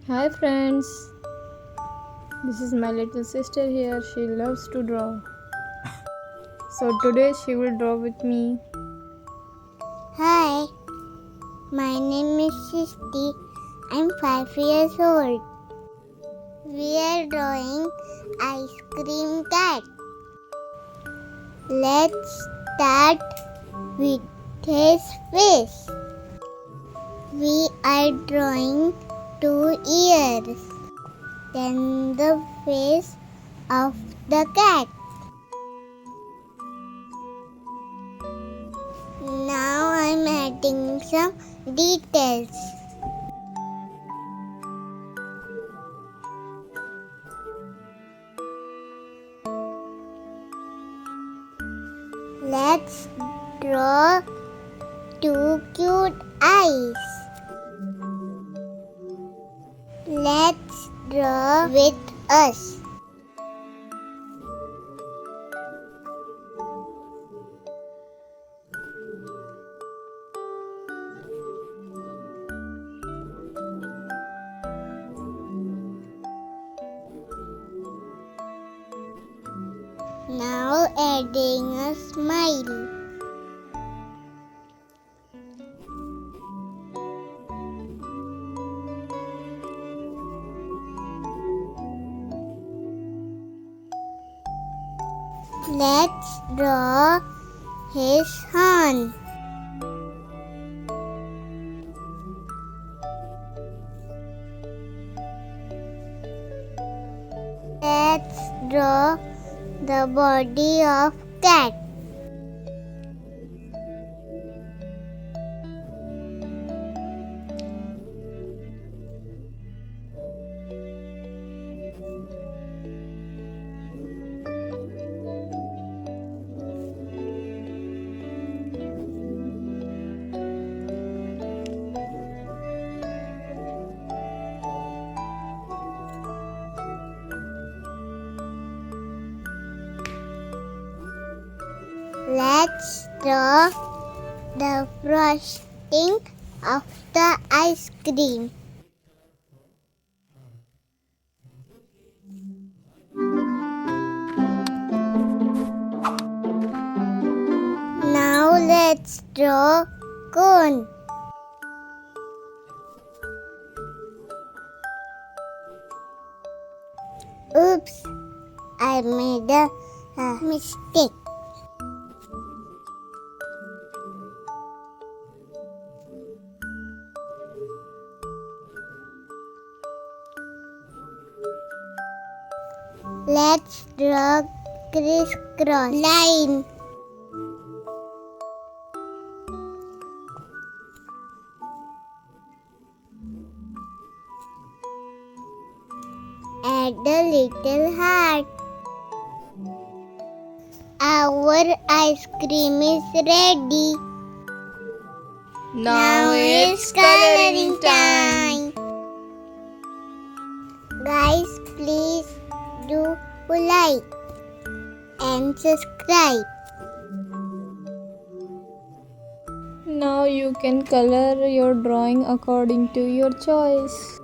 Hi friends, this is my little sister here. She loves to draw. So today she will draw with me. Hi, my name is Shishti. I'm 5 years old. We are drawing ice cream cat. Let's start with his face. We are drawing 2 ears, then the face of the cat. Now I'm adding some details. Let's draw 2 cute eyes. Let's draw with us. Now adding a smile. Let's draw his horn. Let's draw the body of cat. Let's draw the frosting of the ice cream. Now let's draw cone. Oops, I made a mistake. Let's draw crisscross line. Add a little heart. Our ice cream is ready. Now it's coloring time. Guys, please do like and subscribe. Now you can color your drawing according to your choice.